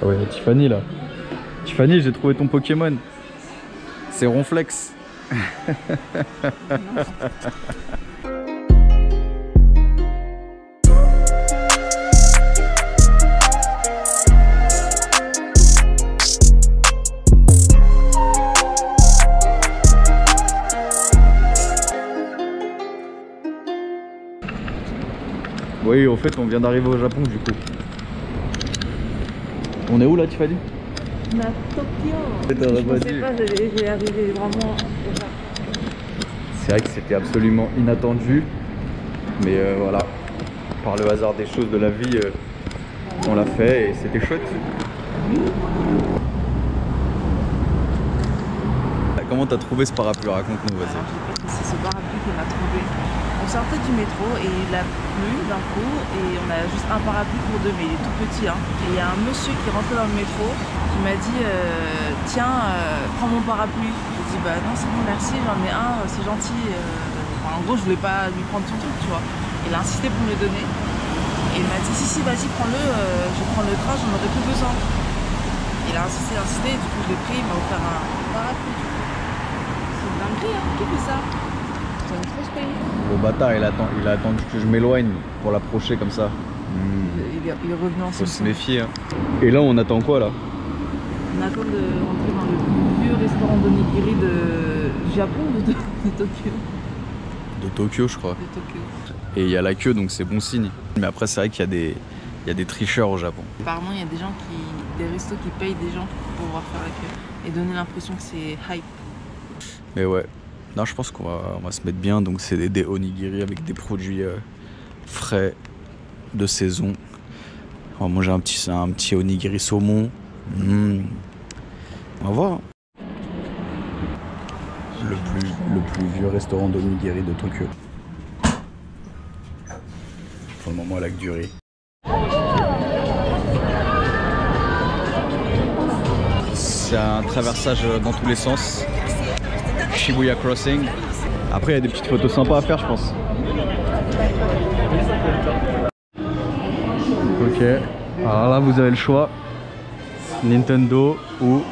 Ah ouais, Tiffany là. Tiffany, j'ai trouvé ton Pokémon. C'est Ronflex. Oui, au fait, on vient d'arriver au Japon du coup. On est où là, Tiffany? On est à Tokyo. Je pensais pas, j'ai arrivé vraiment au Japon. C'est vrai que c'était absolument inattendu, mais voilà, par le hasard des choses de la vie, on l'a fait et c'était chouette. Comment t'as trouvé ce parapluie? Raconte-nous, vas-y. C'est ce parapluie qu'on a trouvé. On sortait du métro et il a plu d'un coup et on a juste un parapluie pour deux, mais il est tout petit. Hein. Et il y a un monsieur qui rentrait dans le métro qui m'a dit tiens, prends mon parapluie. J'ai dit bah non c'est bon merci, j'en ai un, c'est gentil. Enfin, en gros je voulais pas lui prendre son truc, tu vois. Il a insisté pour me le donner. Et il m'a dit si vas-y prends-le, je vais prendre le train, j'en aurai plus besoin. Il a insisté, et du coup je l'ai pris, il m'a offert un parapluie. C'est dingue, hein, qui fait ça? Ça me trop se payer. Le bâtard, il a attendu que je m'éloigne pour l'approcher comme ça. Il est revenu en Faut se son méfier. Hein. Et là, on attend quoi là? On attend de rentrer dans le vieux restaurant d'onigiri du Japon ou de Tokyo? De Tokyo, je crois. De Tokyo. Et il y a la queue, donc c'est bon signe. Mais après, c'est vrai qu'il y a des tricheurs au Japon. Apparemment, il y a des restos qui payent des gens pour pouvoir faire la queue et donner l'impression que c'est hype. Mais ouais, non, je pense qu'on va se mettre bien. Donc, c'est des onigiri avec des produits frais de saison. On va manger un petit onigiri saumon. On va voir. Le plus vieux restaurant d'onigiri de Tokyo. Pour le moment, elle a que du riz. C'est un traversage dans tous les sens. Shibuya Crossing. Après, il y a des petites photos sympas à faire, je pense. Ok. Alors là, vous avez le choix. Nintendo ou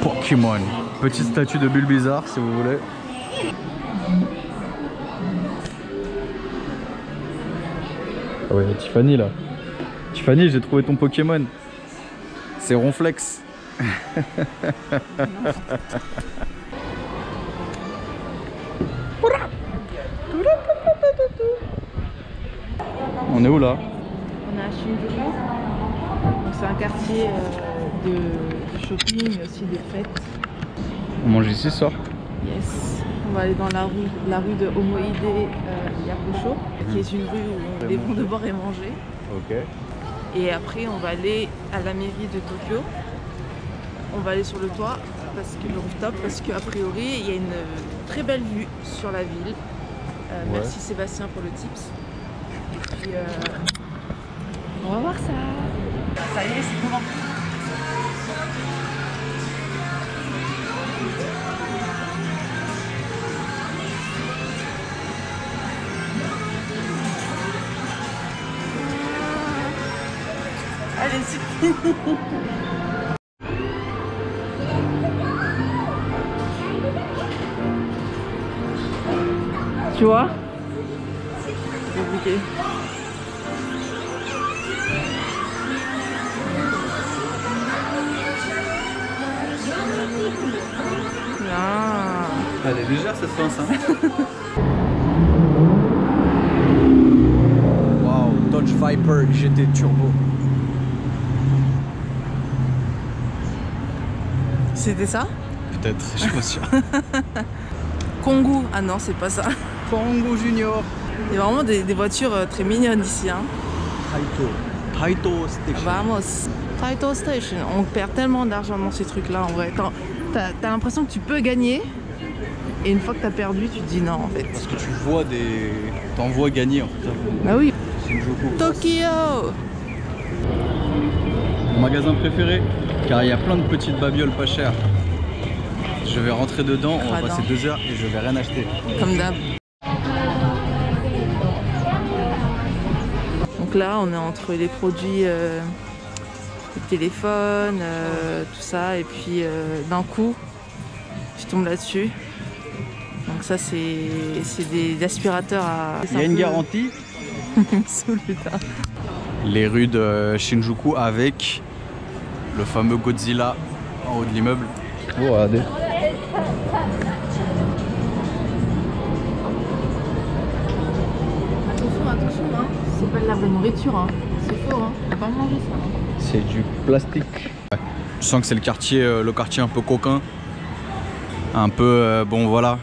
Pokémon. Petite statue de Bulbizarre, si vous voulez. Ah ouais, Tiffany là. Tiffany, j'ai trouvé ton Pokémon. C'est Ronflex. On est où là? On est à Shinjuku. C'est un quartier de shopping, mais aussi de fêtes. On mange ici ce soir? Yes. On va aller dans la rue de Omoide Yakusho, qui est une rue où les bons de boire et manger. Ok. Et après, on va aller à la mairie de Tokyo. On va aller sur le toit, le rooftop, parce qu'a priori, il y a une très belle vue sur la ville. Merci Sébastien pour le tips. Et puis, on va voir ça. Ça y est, c'est comment? Allez, c'est fini. Tu vois? C'est compliqué. Ah. Elle est légère cette pince, hein. Waouh, Dodge Viper GT Turbo. C'était ça? Peut-être, je suis pas sûr. Kongu, ah non, c'est pas ça. Kongo Junior. Il y a vraiment des voitures très mignonnes ici. Hein. Taito Station. Vamos. Taito Station. On perd tellement d'argent dans ces trucs-là en vrai. T'as l'impression que tu peux gagner. Et une fois que t'as perdu, tu te dis non en fait. Parce que tu vois t'en vois gagner en fait. Bah oui. Shinjuku. Tokyo. Mon magasin préféré, car il y a plein de petites babioles pas chères. Je vais rentrer dedans, on va passer 2 heures et je vais rien acheter. Comme d'hab. Donc là, on est entre les produits coup de téléphone, tout ça. Et puis d'un coup, je tombe là-dessus. Donc ça, c'est des aspirateurs à... Il y a une garantie. Sous le tas. Les rues de Shinjuku avec le fameux Godzilla en haut de l'immeuble. Oh, regardez. Attention, hein. C'est pas de la vraie nourriture, hein. C'est faux, hein. Faut pas manger ça. Hein. C'est du plastique. Ouais. Je sens que c'est le quartier un peu coquin. Un peu, bon voilà.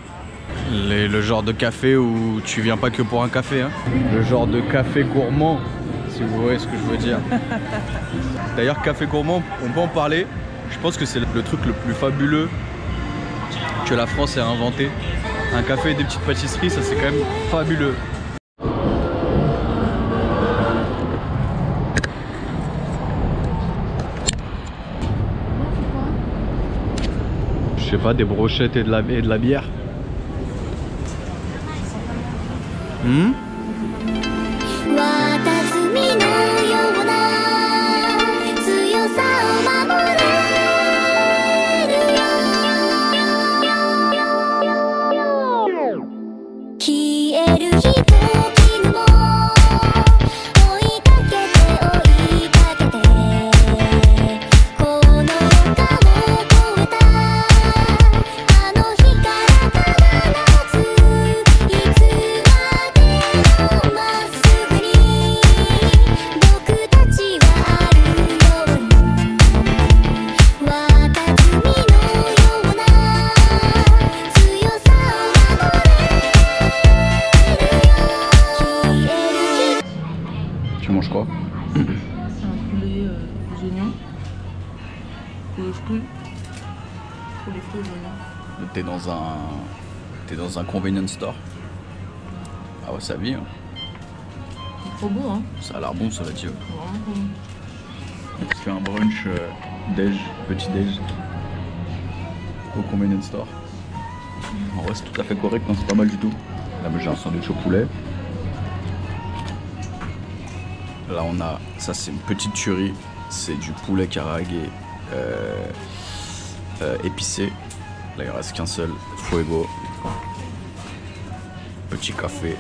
Le genre de café où tu viens pas que pour un café. Hein. Le genre de café gourmand, si vous voyez ce que je veux dire. D'ailleurs, café gourmand, on peut en parler. Je pense que c'est le truc le plus fabuleux que la France ait inventé. Un café et des petites pâtisseries, ça c'est quand même fabuleux. Je sais pas, des brochettes et de la bière. Tu manges quoi? Un poulet aux oignons. Poulet cru. Poulet cru aux oignons. T'es dans un convenience store. Ah ouais, ça vit. Hein. C'est trop bon, hein. Ça a l'air bon, ça va dire. Vraiment bon. Tu fais un brunch petit déj au convenience store. En vrai, c'est tout à fait correct, hein, c'est pas mal du tout. Là, j'ai un sandwich au poulet. Là on a, ça c'est une petite tuerie, c'est du poulet karaage épicé. Là il reste qu'un seul, fuego. Petit café,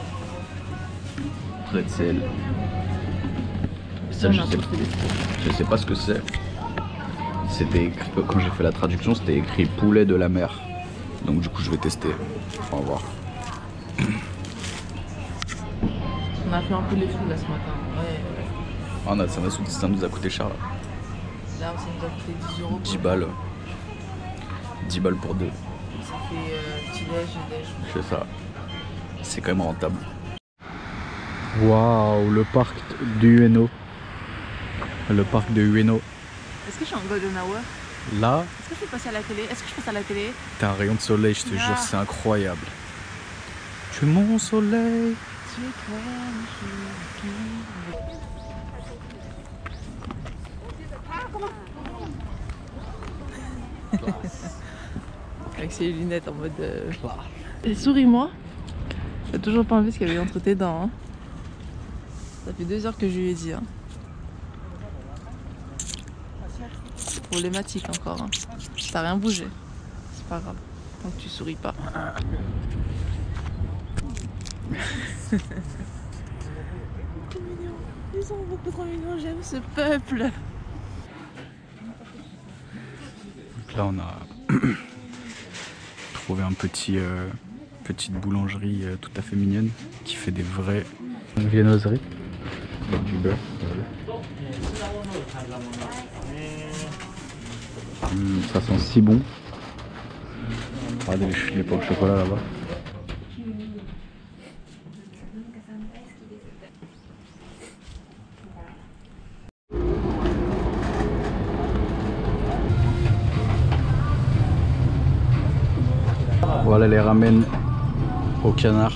pretzel. Ça je sais pas ce que c'est. C'était écrit, quand j'ai fait la traduction c'était écrit poulet de la mer. Donc du coup je vais tester, on va voir. On a fait un peu les fous là ce matin. Ouais. Ah, ça nous a coûté cher là. Là ça nous a coûté 10 euros. 10 balles. 10 balles pour deux. Ça fait petit déj et déj. C'est ça. C'est quand même rentable. Waouh, le parc du Ueno. Le parc de Ueno. Est-ce que je suis en golden hour? Là, Est-ce que je peux passer à la télé? Est-ce que je passe à la télé? t'as un rayon de soleil, je te jure, c'est incroyable. Tu es mon soleil. Tu es avec ses lunettes en mode... Et souris-moi. T'as toujours pas enlevé ce qu'il y avait entre tes dents. Hein. Ça fait 2 heures que je lui ai dit. Hein. Problématique encore. Hein. T'as rien bougé. C'est pas grave. Tant que tu souris pas. Trop mignon. Ils sont beaucoup trop mignons. J'aime ce peuple. Donc là, on a trouvé un petite boulangerie tout à fait mignonne qui fait des vraies viennoiseries. Avec du beurre. Ça sent si bon. Regardez les pots au chocolat là-bas. Voilà les ramen au canard.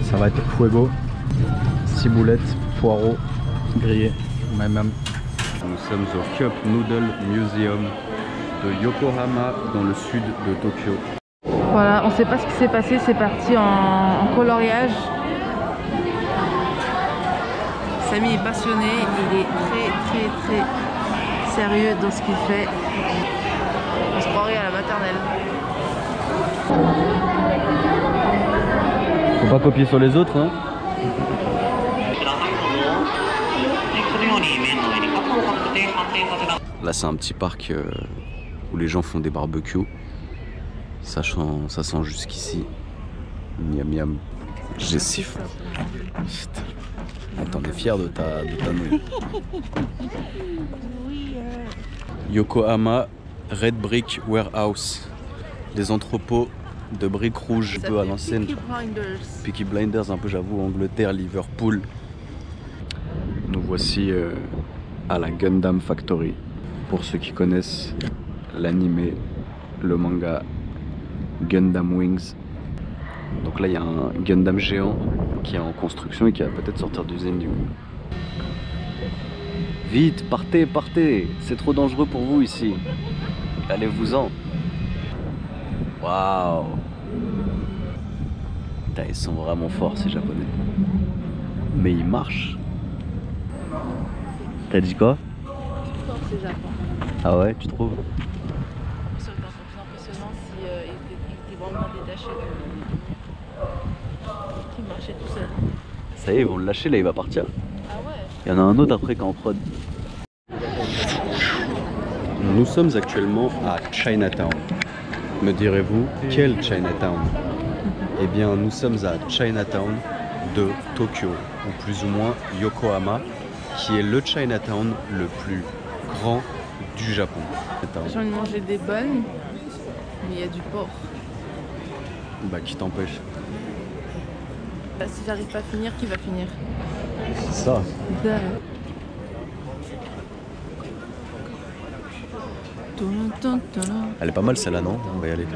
Ça va être fuego, ciboulette, poireaux, grillés, même. Nous sommes au Cup Noodle Museum de Yokohama dans le sud de Tokyo. Voilà, on sait pas ce qui s'est passé, c'est parti en coloriage. Samy est passionné, il est très sérieux dans ce qu'il fait. On se croirait à la maternelle. Faut pas copier sur les autres, hein. Là c'est un petit parc où les gens font des barbecues. Ça sent jusqu'ici. Miam miam. J'ai si faim. T'en es fier de ta nouille. Yokohama Red Brick Warehouse. Des entrepôts de briques rouges un peu à l'ancienne. Peaky Blinders, un peu j'avoue, Angleterre, Liverpool. Nous voici à la Gundam Factory. Pour ceux qui connaissent l'anime, le manga Gundam Wings. Donc là il y a un Gundam géant qui est en construction et qui va peut-être sortir d'usine du coup. Vite, partez, partez, c'est trop dangereux pour vous ici. Allez-vous-en. Waouh. Putain, ils sont vraiment forts ces japonais. Mais ils marchent. T'as dit quoi? Fort ces Japon. Ah ouais, tu trouves? Ça aurait été encore plus impressionnant s'il était vraiment détaché qu'il marchait tout seul. Ça y est, ils vont le lâcher là, il va partir. Ah ouais. Il y en a un autre après qui est en prod. Nous sommes actuellement à Chinatown. Me direz-vous, quel Chinatown? Eh bien, nous sommes à Chinatown de Tokyo, ou plus ou moins Yokohama, qui est le Chinatown le plus grand du Japon. J'ai envie de manger des bonnes, mais il y a du porc. Bah, qui t'empêche? Bah, si j'arrive pas à finir, qui va finir? C'est ça. Elle est pas mal celle-là, non? On va y aller.